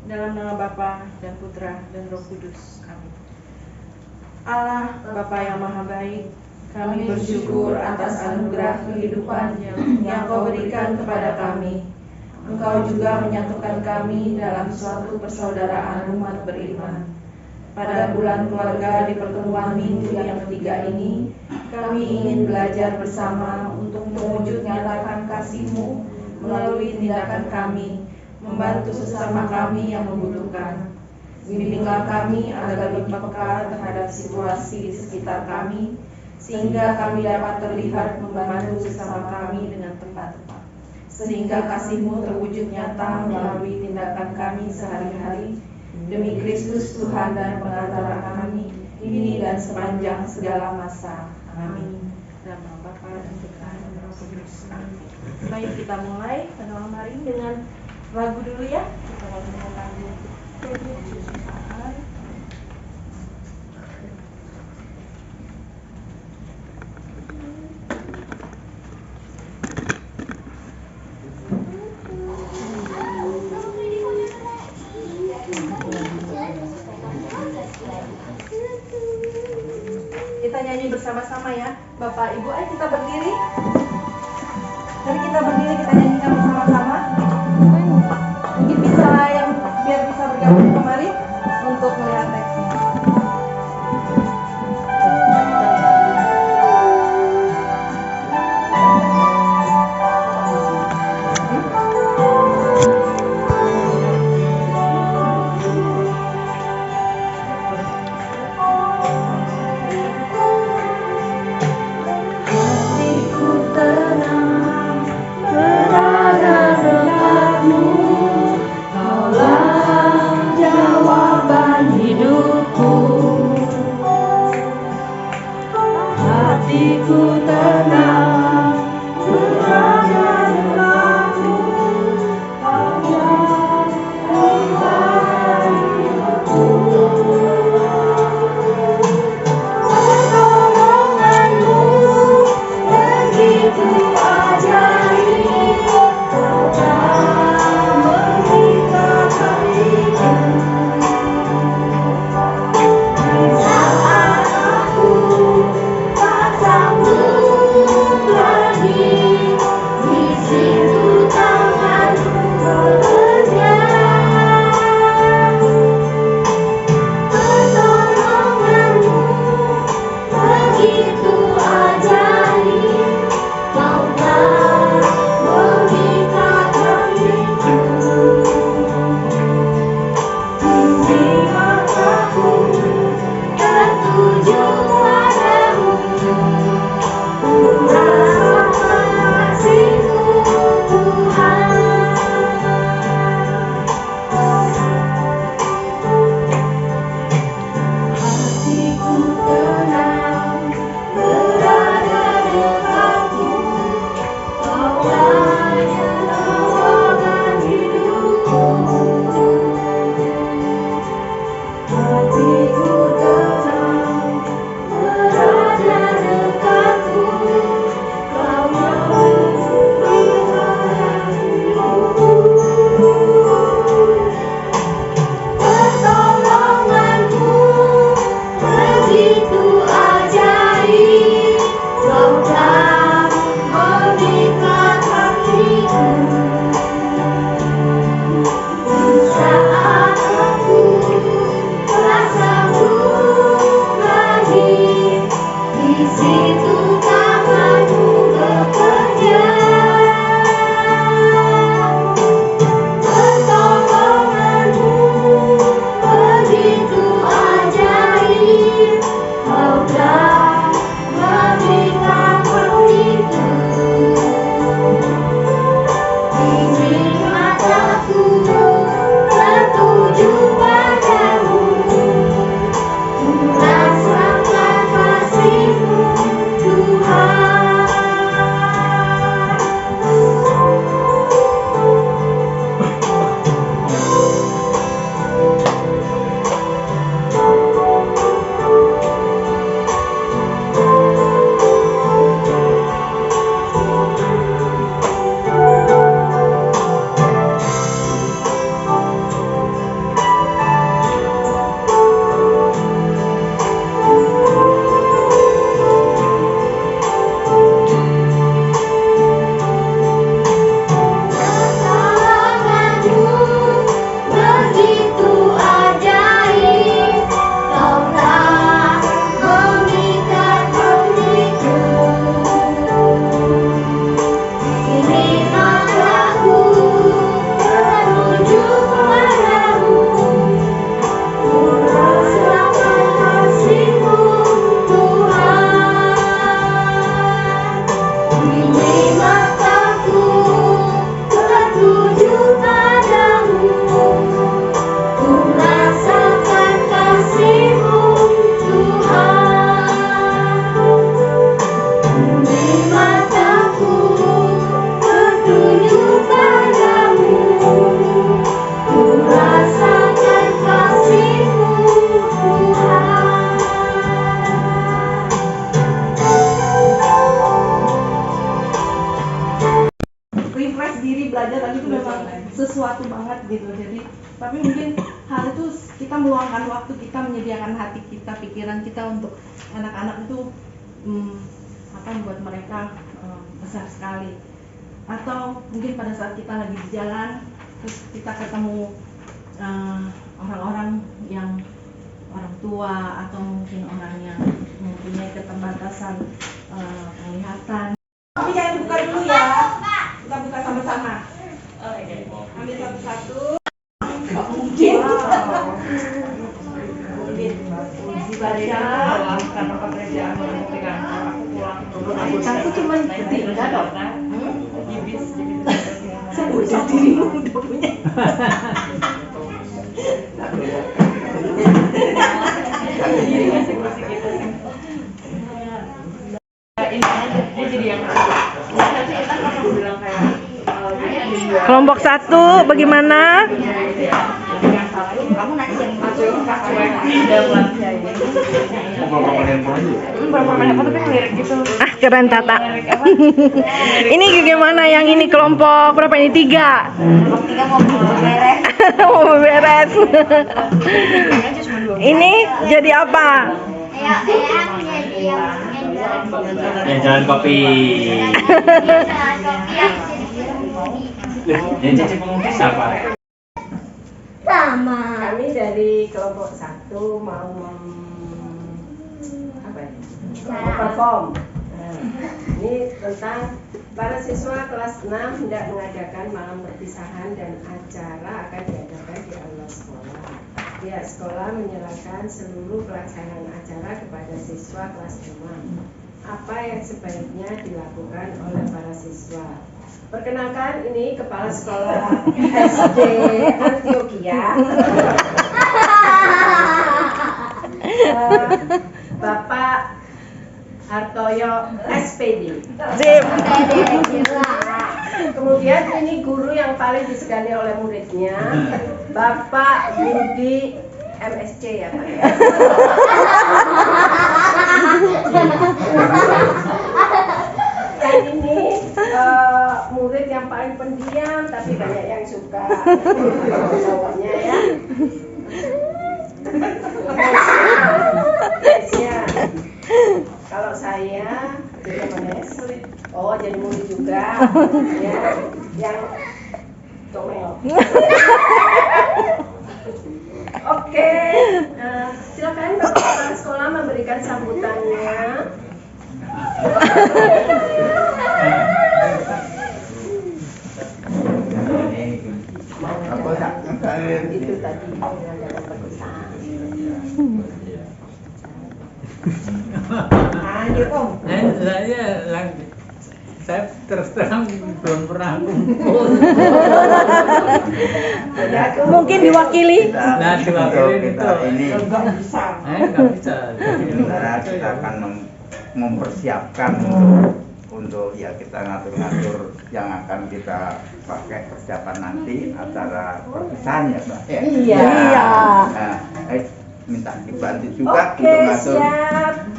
Dalam nama Bapa dan Putra dan Roh Kudus. Amin. Allah Bapa yang Maha Baik, kami bersyukur atas anugerah kehidupan yang Kau berikan kepada kami. Engkau juga menyatukan kami dalam suatu persaudaraan umat beriman. Pada bulan keluarga di pertemuan minggu yang ketiga ini, kami ingin belajar bersama untuk mewujud nyatakan kasih-Mu melalui tindakan kami, membantu sesama kami yang membutuhkan. Bimbinglah kami agar lebih peka terhadap situasi di sekitar kami, sehingga kami dapat terlihat membantu sesama kami dengan tepat, sehingga kasih-Mu terwujud nyata melalui tindakan kami sehari-hari. Demi Kristus Tuhan dan Pengantar kami, kini dan sepanjang segala masa. Amin. Dalam nama Bapa dan Putra dan Roh Kudus. Amin. Mari kita mulai malam hari dengan lagu dulu ya. Kita mulai dengan lagu Yesusan. Kita nyanyi bersama-sama ya, Bapak Ibu. Ayo kita berdiri. Mari kita berdiri, kita nyanyikan bersama-sama. Mungkin bisa yang biar bisa bergabung kemari untuk melihat teksnya. Hatiku tenang berada memang sesuatu banget gitu. Jadi tapi mungkin hal itu kita meluangkan waktu, kita menyediakan hati kita, pikiran kita untuk anak-anak itu buat mereka besar sekali. Atau mungkin pada saat kita lagi di jalan terus kita ketemu orang-orang yang orang tua atau mungkin orang yang mempunyai keterbatasan penglihatan. Tapi jangan buka dulu ya, kita buka sama-sama. Ambil satu-satu. Mungkin dibaca karena pekerjaan menentukan aku pulang dulu. Aku cuma tinggal dong. Udah dirimu udah punya. Kelompok 1 bagaimana? Kamu nanti yang masuk Keren Tata. Ini gimana yang ini kelompok berapa ini? 3. Kelompok 3 mau beres. Mau beres. Ini jadi apa? Ya jalan kopi. Yang cicip mungkin siapa? Sama. Kami dari kelompok 1 mau perform. Ini tentang para siswa kelas 6 hendak mengadakan malam perpisahan dan acara akan diadakan di aula sekolah. Pihak sekolah menyerahkan seluruh pelaksanaan acara kepada siswa kelas 6. Apa yang sebaiknya dilakukan oleh para siswa? Perkenalkan, ini Kepala Sekolah SD Antioquia, Bapak Hartoyo SPD. Kemudian ini guru yang paling disegani oleh muridnya, Bapak Budi MSC ya Pak ya. Yang ini murid yang paling pendiam tapi banyak yang suka cowoknya ya. Nesya. Kalau saya jadi Nes, jadi murid juga ya, yang comel. Oke, silakan Bapak Kepala Sekolah memberikan sambutannya. Itu tadi dalam perpisahan. Lanjut Om. Saya terus terang belum pernah kumpul. Mungkin diwakili. Nah, diwakili kita ini nggak bisa. sebenarnya kita akan mempersiapkan untuk ya kita ngatur-ngatur yang akan kita pakai persiapan nanti acara perpisahan ya Mbak. Iya. Nah, minta dibantu juga untuk ngatur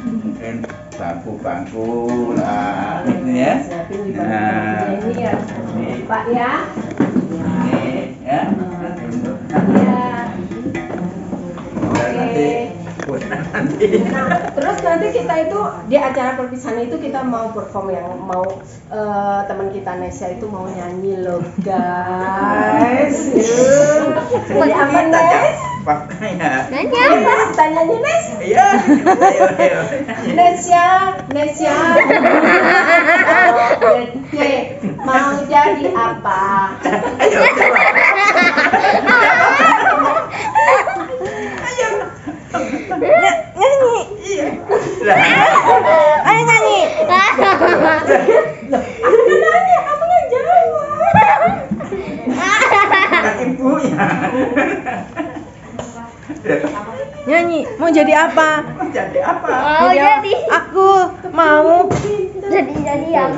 mungkin bangku-bangku lah ini ya. Nah, Ini ya Pak ya. ini ya. Nanti. Nah, terus nanti kita itu di acara perpisahan itu kita mau perform yang mau teman kita Nesya itu mau nyanyi loh guys. Jadi apa Nes? Pakainya. Nyanyi apa? Kita nyanyi Nes? Iya. Ayo. Nesya. Oke, mau jadi apa? Ayo coba. Nyanyi. Ayo nyanyi. Aku nanya, kamu yang jawab. Bukan ibunya. Nyanyi. Mau jadi apa? Jadi apa? Aku mau Jadi yang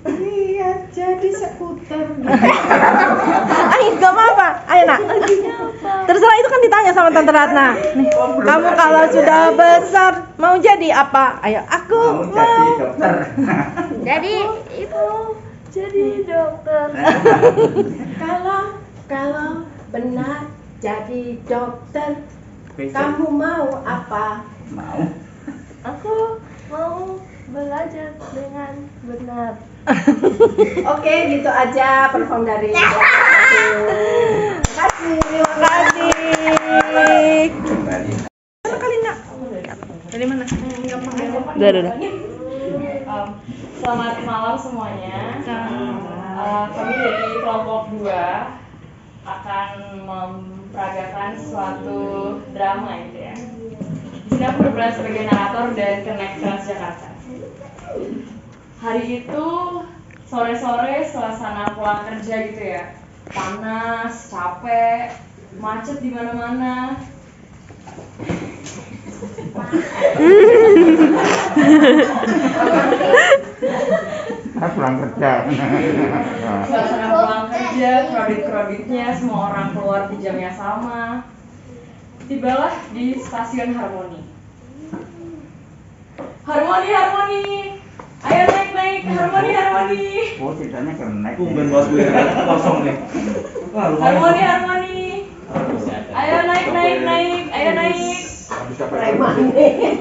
iya, jadi skuter. Ayo gak apa-apa. Ayo nak. Terserah, itu kan ditanya sama Tante Ratna. Nih, kamu kalau sudah besar mau jadi apa? Ayo, aku Mau jadi dokter. Jadi ibu Jadi dokter. Kalau benar jadi dokter, Besok kamu mau apa? mau. Aku mau belajar dengan benar. Oke, gitu aja perform dari Terima kasih. Terima kasih. Kembali. Mana kali nak? Dari mana? Udah. Selamat malam semuanya. Kami dari kelompok 2 akan memperagakan suatu drama gitu ya. Di sini aku berperan sebagai narator dan Connect Transjakarta. Hari itu sore-sore suasana pulang kerja gitu ya. Panas, capek, macet di mana-mana. Aku pulang kerja. Suasana pulang kerja, kredit-kreditnya, semua orang keluar di jam yang sama. Tibalah di stasiun Harmoni. Harmoni, ayo naik, Harmoni. Oh, ceritanya keren. Tumben bos gue kosong nih. Wah, lumayan. Harmoni. Ayo naik, ayo naik. Preman nih.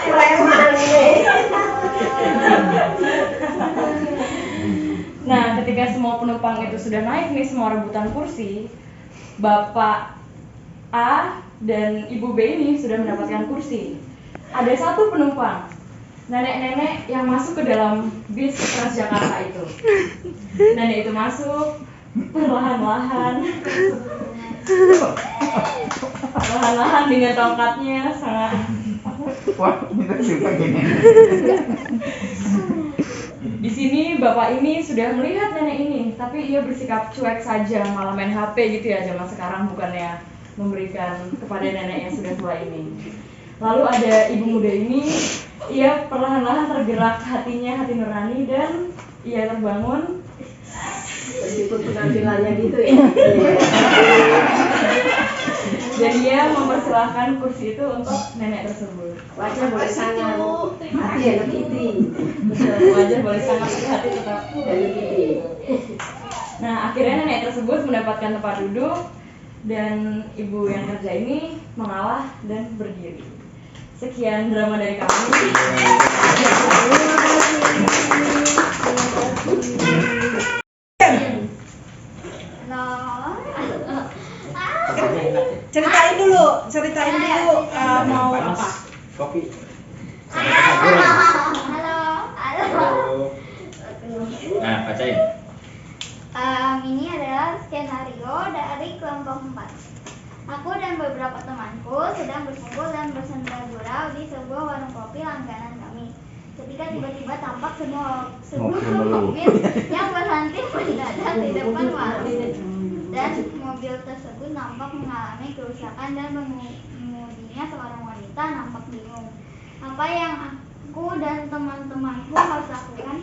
Preman nih. Nah, ketika semua penumpang itu sudah naik nih, semua rebutan kursi, Bapak A dan Ibu B ini sudah mendapatkan kursi. Ada satu penumpang, nenek-nenek yang masuk ke dalam bis Transjakarta itu. Nenek itu masuk perlahan-lahan dengan tongkatnya sangat. Wah, kita juga gini. Di sini bapak ini sudah melihat nenek ini, tapi ia bersikap cuek saja, malah main HP gitu ya zaman sekarang, bukannya memberikan kepada nenek yang sudah tua ini. Lalu ada ibu muda ini, ia perlahan-lahan tergerak hatinya, hati nurani, dan ia terbangun. Meskipun penampilannya gitu ya. Dan ia mempersilahkan kursi itu untuk nenek tersebut. Wajah boleh sangat, hati Hello Kitty. Wajah boleh sangat hati tetap Hello Kitty. Nah, akhirnya nenek tersebut mendapatkan tempat duduk dan ibu yang kerja ini mengalah dan berdiri. Sekian drama dari kami. Ceritain dulu mau apa? Kopi. Halo. Nah, bacain. Ini adalah skenario dari kelompok 4. Aku dan beberapa temanku sedang berkumpul dan bersenda gurau di sebuah warung kopi langganan kami. Ketika tiba-tiba tampak sebuah mobil yang berhenti mendadak di depan warung. Dan mobil tersebut nampak mengalami kerusakan dan pengemudinya seorang wanita nampak bingung. Apa yang aku dan teman-temanku harus lakukan?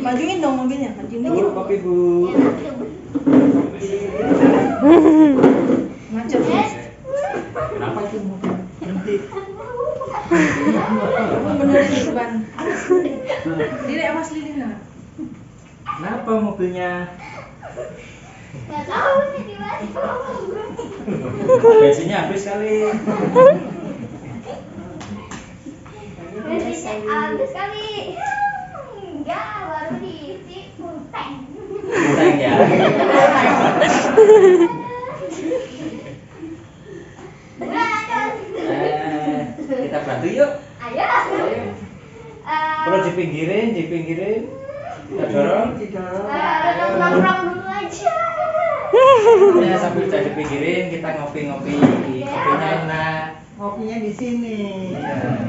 Majuin dong mobilnya, majuin dikit. Kopi, Bu. Macet. Kenapa itu berhenti? Benerin itu ban. Diri Mas Lilin nggak? Kenapa mobilnya? Gak tahu nih di mana. Bensinnya habis kali. Bensinnya habis kali. Enggak, baru diisi full tank. Tank ya. Kita bantu yuk. Ayo. Perlu dipinggirin. Kita dorong. Nongkrong dulu aja. Ya, sambil kita dipinggirin, kita ngopi-ngopi. Kopinya enak. Kopinya di sini. Iya.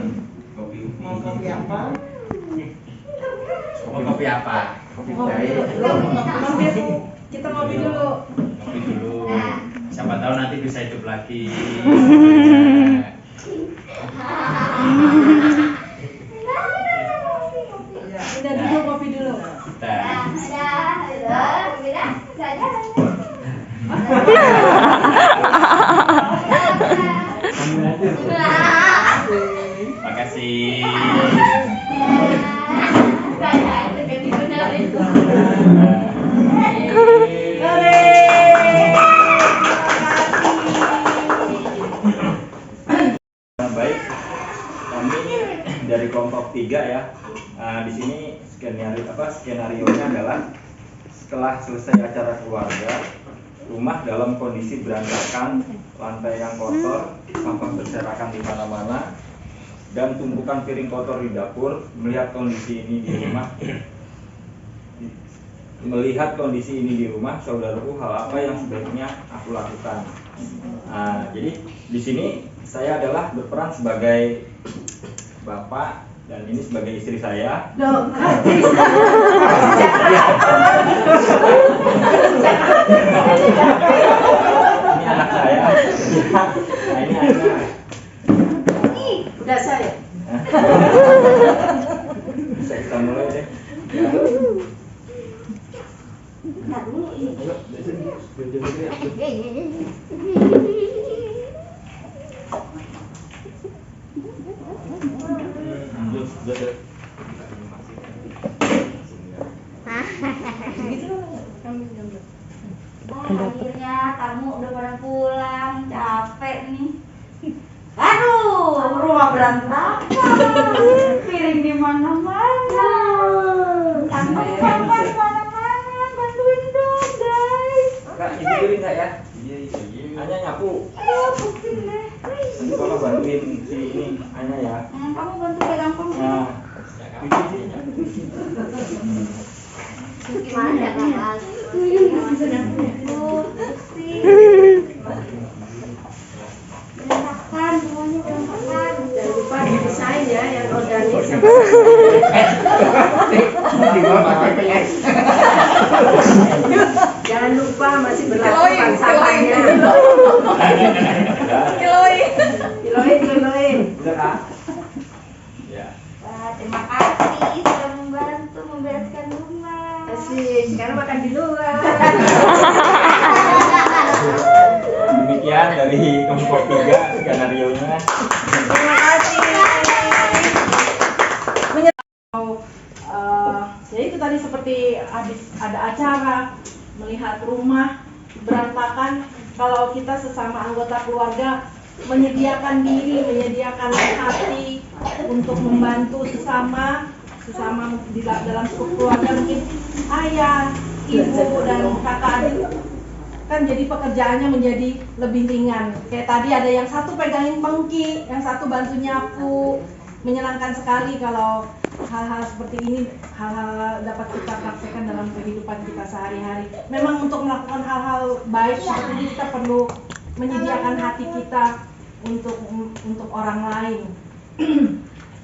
Kopi. Mau kopi apa? Mau kopi apa? Kopi jahe. Mampir, kita ngopi dulu. Kopi dulu. Siapa tahu nanti bisa hidup lagi. Udah dulu ngopi dulu. Kita. Ada. Baik, kami dari kelompok 3 ya. Di sini skenario-nya adalah setelah selesai acara keluarga, rumah dalam kondisi berantakan, lantai yang kotor, sampah berserakan di mana-mana, dan tumpukan piring kotor di dapur. Melihat kondisi ini di rumah, saudaraku, hal apa yang sebaiknya aku lakukan? Jadi di sini saya adalah berperan sebagai bapak dan ini sebagai istri saya. Ini anak saya. Nah, ini anak. Udah saya. Bisa kita mulai deh. Ya. Akhirnya kamu udah pada pulang, capek nih. Aduh, rumah berantakan, piring di mana-mana, sampah mana-mana, bantuin dong guys. Kak, ibu piring nggak ya? Iya. Anya nyapu. Aduh, deh. Nanti Bapak bantuin si ini Anya ya. Kamu bantu pegang punggung. Nah, Gimana ya kakak? Sedang tidur, bersih. Berantakan, semuanya berantakan. Jangan lupa didesain ya yang organik. Jangan lupa masih berlaku sampahnya. Kiloin. udah Kak. Ya. Wah, terima kasih sudah membantu membereskan rumah. Asik, sekarang makan di luar. Demikian dari kelompok 3 skenario-nya. Terima kasih. Jadi itu tadi seperti habis ada acara, melihat rumah berantakan, kalau kita sesama anggota keluarga menyediakan diri, menyediakan hati untuk membantu sesama di dalam keluarga, mungkin ayah, ibu dan kakak adik, kan jadi pekerjaannya menjadi lebih ringan. Kayak tadi ada yang satu pegangin pengki, yang satu bantu nyapu. Menyenangkan sekali kalau hal-hal seperti ini, hal-hal dapat kita praktekkan dalam kehidupan kita sehari-hari. Memang untuk melakukan hal-hal baik seperti ini kita perlu menyediakan hati kita untuk orang lain.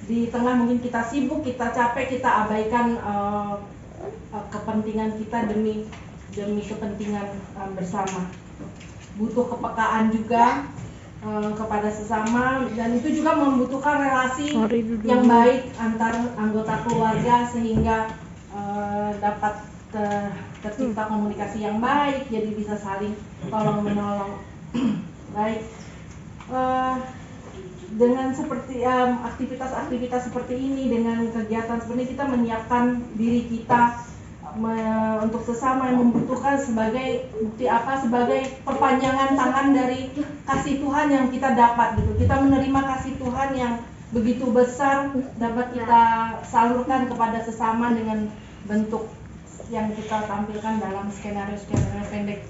Di tengah mungkin kita sibuk, kita capek, kita abaikan kepentingan kita demi kepentingan bersama. Butuh kepekaan juga kepada sesama, dan itu juga membutuhkan relasi yang baik antar anggota keluarga sehingga dapat tercipta komunikasi yang baik, jadi bisa saling tolong menolong. Baik, dengan seperti aktivitas seperti ini, dengan kegiatan seperti ini, kita menyiapkan diri kita untuk sesama yang membutuhkan sebagai bukti apa? Sebagai perpanjangan tangan dari kasih Tuhan yang kita dapat gitu. Kita menerima kasih Tuhan yang begitu besar dapat kita salurkan kepada sesama dengan bentuk yang kita tampilkan dalam skenario pendek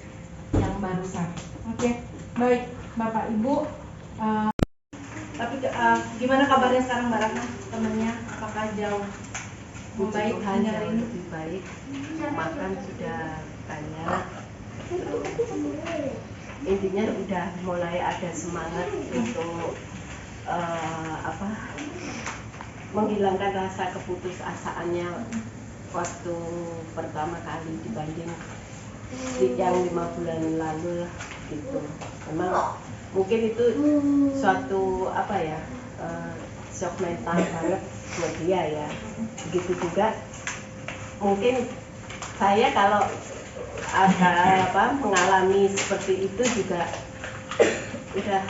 yang barusan. Oke, baik Bapak Ibu. Tapi gimana kabarnya sekarang Mbak Ratna, temannya? Apakah jauh membaik hari ini? Lebih baik, makan sudah banyak, intinya udah mulai ada semangat untuk menghilangkan rasa keputusasaannya waktu pertama kali dibanding yang 5 bulan lalu lah gitu. Memang mungkin itu suatu shock mental banget buat dia ya. Begitu juga mungkin saya kalau mengalami seperti itu juga udah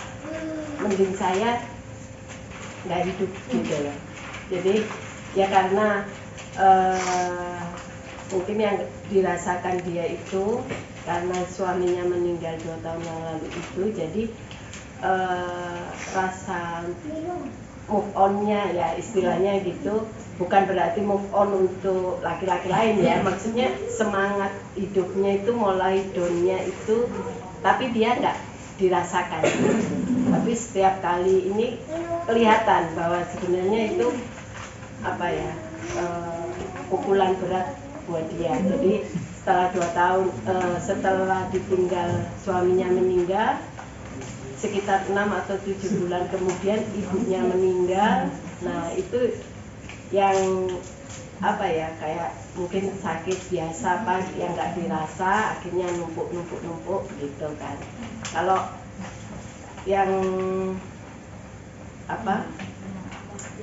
mending saya nggak hidup gitu ya. Jadi ya karena mungkin yang dirasakan dia itu karena suaminya meninggal 2 tahun yang lalu itu, jadi rasa move on-nya ya istilahnya gitu, bukan berarti move on untuk laki-laki lain ya, maksudnya semangat hidupnya itu mulai down-nya itu, tapi dia nggak dirasakan, tapi setiap kali ini kelihatan bahwa sebenarnya itu apa ya, pukulan berat buat dia. Jadi setelah 2 tahun setelah ditinggal suaminya meninggal, sekitar 6 atau 7 bulan kemudian ibunya meninggal. Nah itu yang apa ya, kayak mungkin sakit biasa Pak yang nggak dirasa, akhirnya numpuk gitu kan. Kalau yang apa,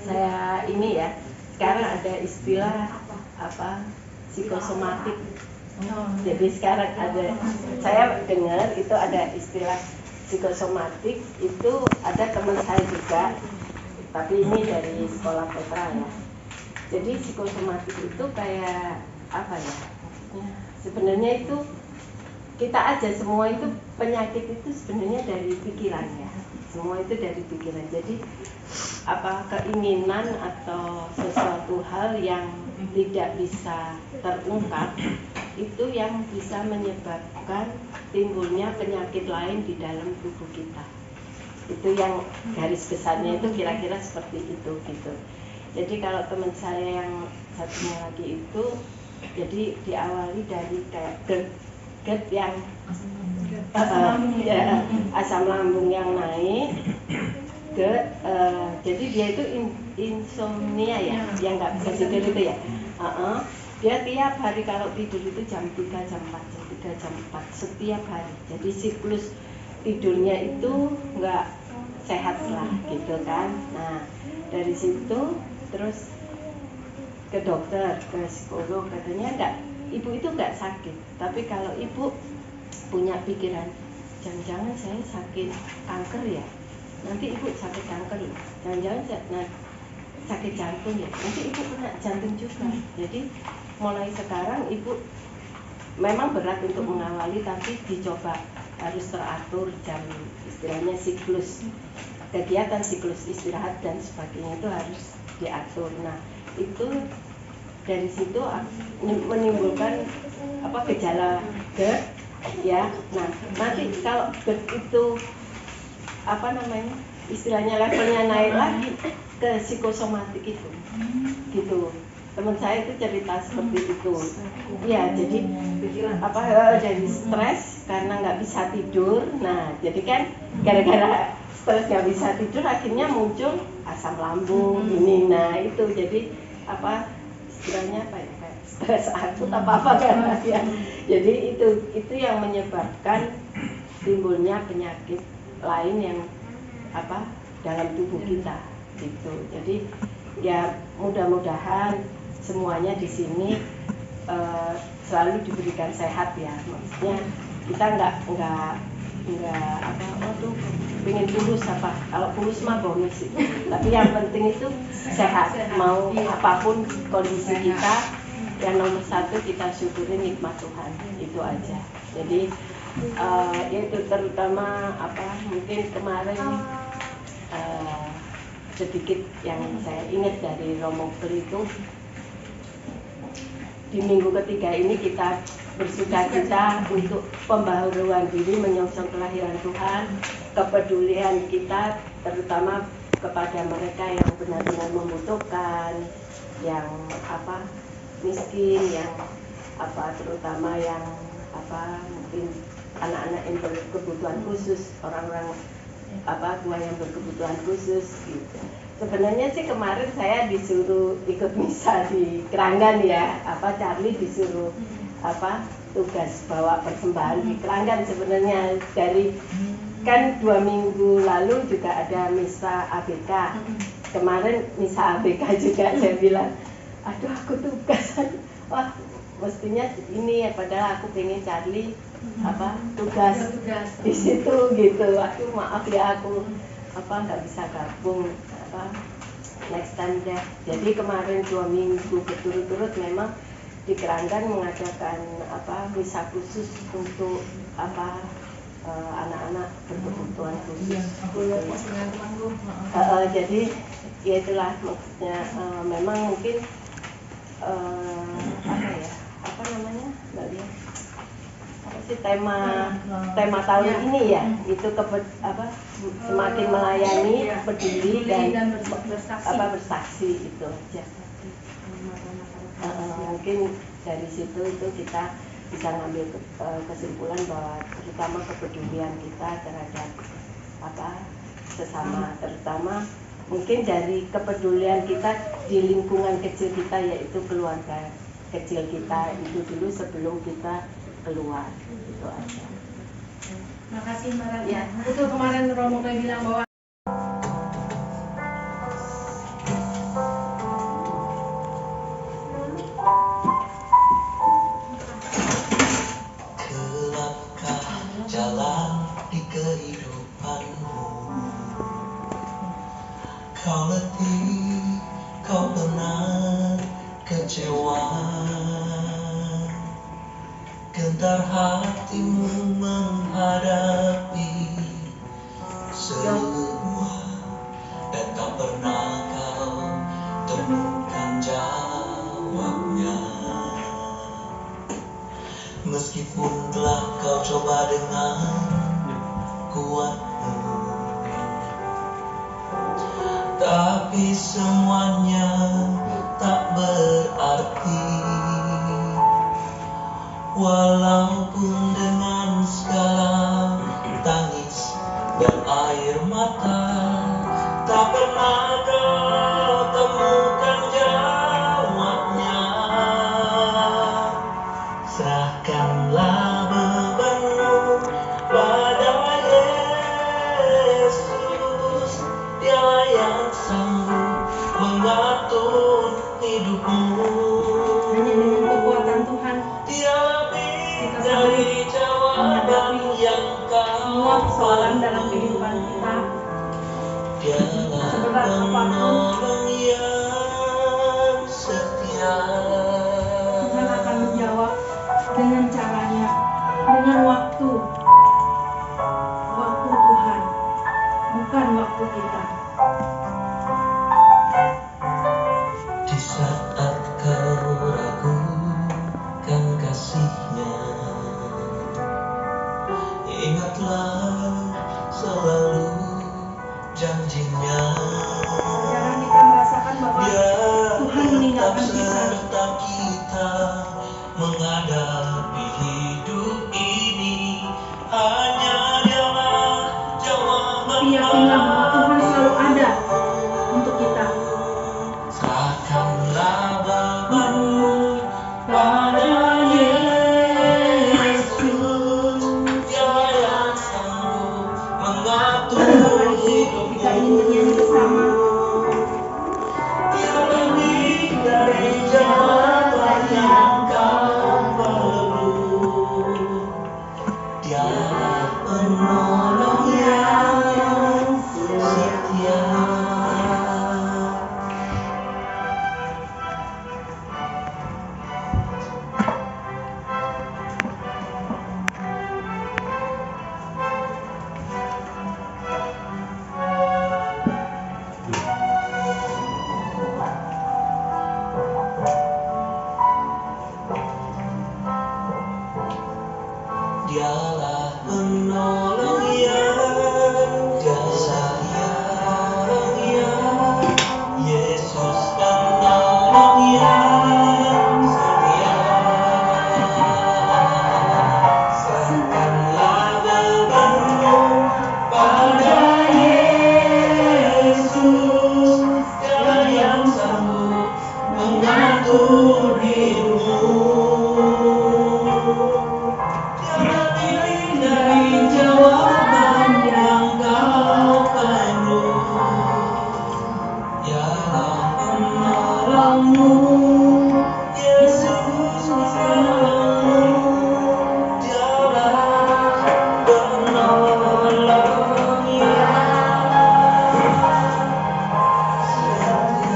saya ini ya, sekarang ada istilah apa, psikosomatik. Jadi sekarang ada, saya dengar itu ada istilah psikosomatik, itu ada teman saya juga, tapi ini dari sekolah Petra ya. Jadi psikosomatik itu kayak apa ya, sebenarnya itu kita aja semua itu penyakit itu sebenarnya dari pikiran ya, semua itu dari pikiran. Jadi apa, keinginan atau sesuatu hal yang tidak bisa terungkap itu yang bisa menyebabkan timbulnya penyakit lain di dalam tubuh kita. Itu yang garis besarnya itu kira-kira seperti itu gitu. Jadi kalau teman saya yang satunya lagi itu, jadi diawali dari kayak GERD yang asam lambung yang naik, GERD, jadi dia itu insomnia ya, yang nggak bisa tidur itu ya. Dia tiap hari kalau tidur itu jam 3, jam 4, jam 3, jam 4 setiap hari. Jadi siklus tidurnya itu nggak sehat lah gitu kan. Nah dari situ terus ke dokter, ke psikolog, katanya enggak, ibu itu enggak sakit, tapi kalau ibu punya pikiran jangan-jangan saya sakit kanker ya, nanti ibu sakit kanker ya, jangan-jangan sakit jantung ya, nanti ibu kena jantung juga. Jadi mulai sekarang ibu memang berat untuk mengawali, tapi dicoba harus teratur jam, istilahnya siklus kegiatan, siklus istirahat dan sebagainya itu harus diatur. Nah itu dari situ menimbulkan apa, gejala GERD ya. Nah nanti kalau GERD itu apa namanya, istilahnya levelnya naik lagi ke psikosomatik itu gitu. Teman saya itu cerita seperti itu ya, jadi apa, jadi stres karena nggak bisa tidur. Nah jadi kan gara-gara stres nggak bisa tidur akhirnya muncul asam lambung ini. Nah itu jadi apa, istilahnya apa ya, kayak stres akut apa kan ya. Jadi itu yang menyebabkan timbulnya penyakit lain yang apa dalam tubuh kita gitu. Jadi ya mudah-mudahan semuanya di sini selalu diberikan sehat ya. Maksudnya kita nggak apa, tuh pengen kurus apa, kalau kurus mah bonus itu. Tapi yang penting itu sehat, mau apapun kondisi kita, yang nomor satu kita syukuri nikmat Tuhan, itu aja. Jadi itu terutama apa, mungkin kemarin sedikit yang saya ingat dari Romo Beli itu, di minggu ketiga ini kita bersukacita untuk pembaharuan diri menyongsong kelahiran Tuhan, kepedulian kita terutama kepada mereka yang benar-benar membutuhkan, yang apa, miskin, yang apa, terutama yang apa, mungkin anak-anak yang berkebutuhan khusus, orang-orang apa, tua yang berkebutuhan khusus gitu. Sebenarnya sih kemarin saya disuruh ikut misa di Keranggan ya, apa, Charlie disuruh apa, tugas bawa persembahan di Keranggan. Sebenarnya dari kan 2 minggu lalu juga ada misa ABK, kemarin misa ABK juga. Saya bilang aduh aku tugas, wah mestinya ini ya, padahal aku pengen Charlie apa, tugas di situ gitu. Aduh maaf ya, aku apa nggak bisa gabung apa next time deh. Jadi kemarin 2 minggu berturut-turut memang di Keranggan mengadakan misa khusus untuk anak-anak berkebutuhan khusus. Jadi ya itulah maksudnya, memang mungkin tema tahun ini ya itu semakin melayani, peduli dan bersaksi itu aja. Mungkin dari situ itu kita bisa ngambil kesimpulan bahwa terutama kepedulian kita terhadap sesama, terutama mungkin dari kepedulian kita di lingkungan kecil kita, yaitu keluarga kecil kita itu dulu sebelum kita keluar, itu aja. Makasih Mbak Ratna. Ya, itu kemarin Romo kayak bilang bahwa gelapkah jalan di kehidupanmu, kau letih, kau benar kecewa, gentar hatimu menghadapi semua, dan tak pernah kau temukan jawabnya. Meskipun telah kau coba dengan kuatmu, tapi semuanya tak berarti. Walaupun dengan segala tangis dan air mata, tak pernah kau temukan jawabnya. Serahkanlah bebanmu pada Yesus, Dialah yang sanggup mengatur hidupmu. hanya dengan kekuatan Tuhan Dari jawaban yang semua kau persoalan dalam kehidupan kita, Dialah seberat apapun, penolong yang setia. Tuhan akan menjawab dengan caranya, dengan waktu Tuhan, bukan waktu kita. Di saat kau ragukan kasih-Nya, ingatlah selalu janji-Nya. Jangan kita merasakan bahwa Dia Tuhan meninggalkan tetap kita. serta kita menghadapi hidup ini. Hanya Dialah jawaban. Tapi yakinlah bahwa Tuhan selalu ada untuk kita. Serahkanlah bebanmu pada Yesus, Dia yang sanggup mengatur hidupmu. Kita ingin bernyanyi bersama. Dia lebih dari jawaban yang kau perlu. Dialah penolong yang setia. Dialah penolong yang setia. Yesus penolong yang setia. Serahkanlah bebanmu pada Yesus, Dia yang sanggup mengatur hidupmu. Dari jawaban yang kau perlu, Dialah penolongmu, Yesus penolongmu, Dialah penolong yang setia.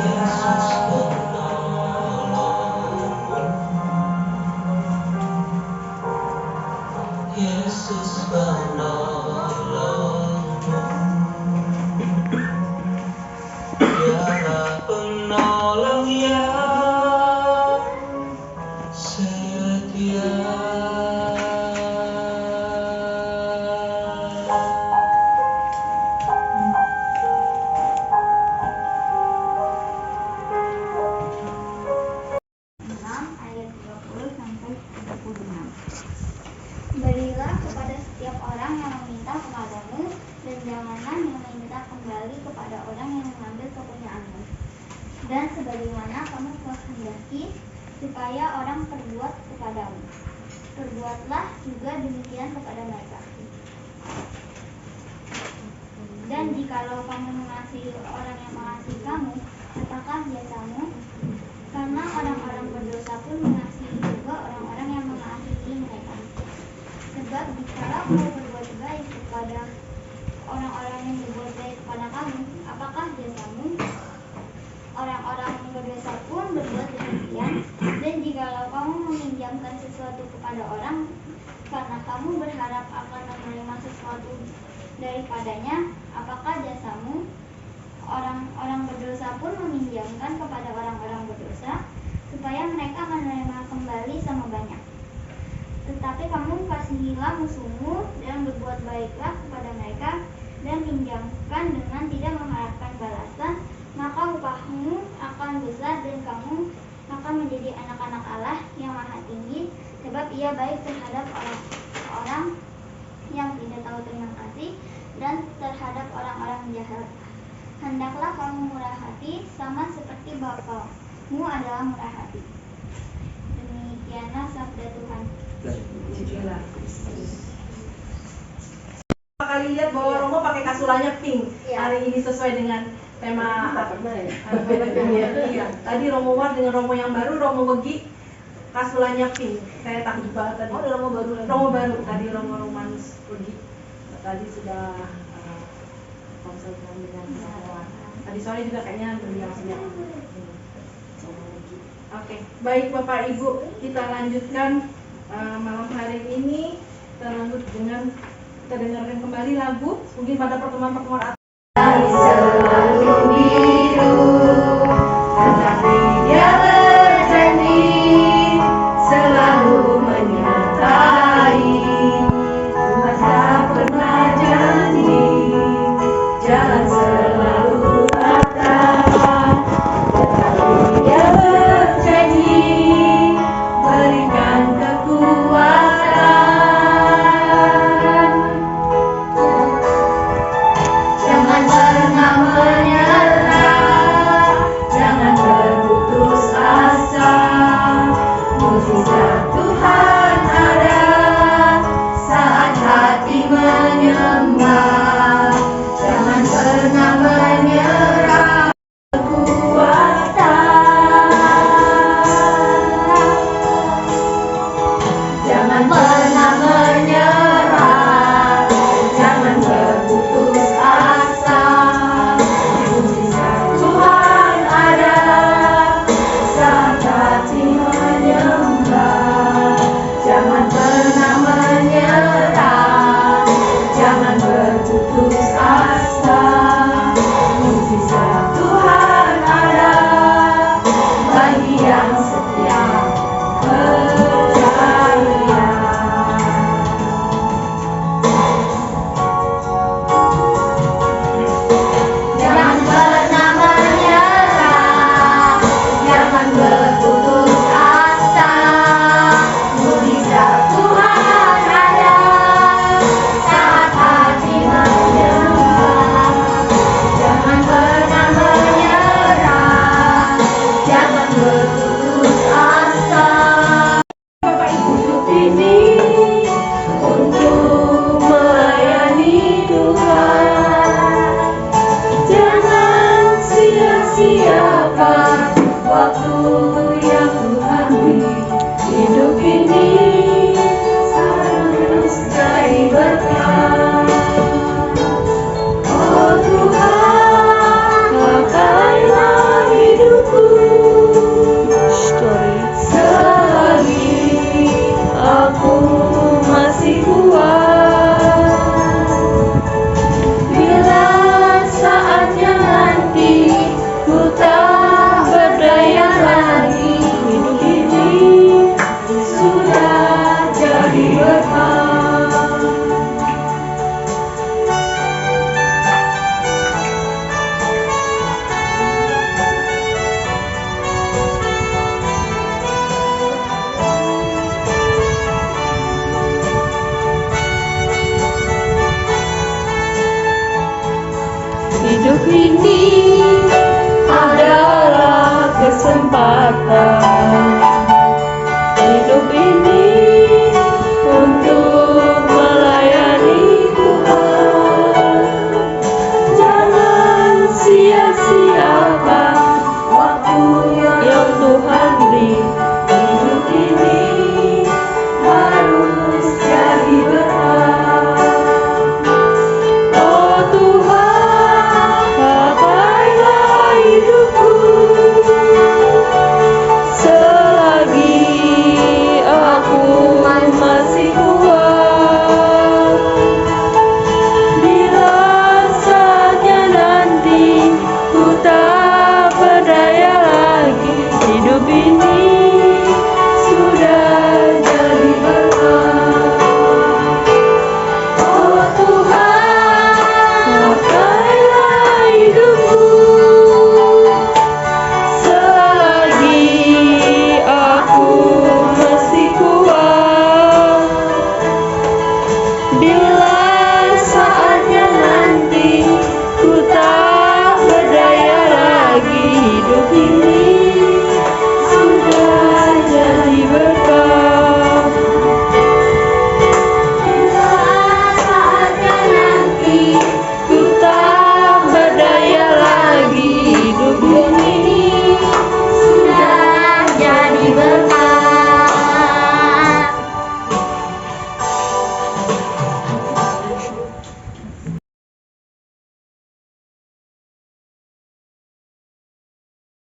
sebagaimana kamu kehendaki supaya orang perbuat kepadamu. Perbuatlah juga demikian kepada mereka. Dan jikalau kamu mengasihi orang yang mengasihi kamu, apakah jasamu? Karena orang-orang berdosa pun mengasihi juga orang-orang yang mengasihi mereka. Sebab jikalau kamu berbuat baik kepada orang-orang yang berbuat baik kepada kamu, apakah jasamu? Orang-orang berdosa pun berbuat demikian. Dan jikalau kamu meminjamkan sesuatu kepada orang karena kamu berharap akan menerima sesuatu daripadanya, apakah jasamu? Orang-orang berdosa pun meminjamkan kepada orang-orang berdosa supaya mereka menerima kembali sama banyak. Tetapi kamu kasihilah musuhmu dan berbuat baiklah kepada mereka dan pinjamkan dengan tidak mengharapkan balasan, maka upahmu akan besar dan kamu akan menjadi anak-anak Allah yang maha tinggi, sebab ia baik terhadap orang-orang yang tidak tahu terima kasih dan terhadap orang-orang jahat. Hendaklah kamu murah hati sama seperti Bapamu adalah murah hati. Demikianlah sabda Tuhan. Kali lihat bahwa Romo pakai kasulannya pink. Iya. Hari ini sesuai dengan tema Iya. Tadi Romo War dengan Romo yang baru, Romo Wegi kasulannya pink. Saya takjub banget tadi. Oh, Romo baru lagi. Romo baru tadi Romo Romanus Wegi. Tadi sudah konsultan dengan Romo War. Tadi sore juga kayaknya beliau sudah. Oke, baik Bapak Ibu, kita lanjutkan malam hari ini. Kita dengarkan kembali lagu. Mungkin pada pertemuan-pertemuan Selalu biru, tetapi dia berjanji selalu menyertai. Tuhan tak pernah janji, jangan selalu katakan, tetapi dia berjanji berikan kekuatan. Jangan pernah menyerah, jangan berputus asa. Mujizat Tuhan ada saat hati menyembah. Jangan pernah menyerah, kekuatan. Jangan pernah menyerah, jangan berputus asa. Mujizat Tuhan ada saat hati menyembah. Jangan pernah menyerah, jangan berputus asa. Mujizat Tuhan ada bagi yang setia percaya. Jangan pernah menyerah, jangan berputus asa. Mujizat Tuhan ada saat hati menyembah. Jangan pernah menyerah, jangan berputus asa. Bapak Ibu hidup ini untuk melayani Tuhan. Jangan sia-siakan waktu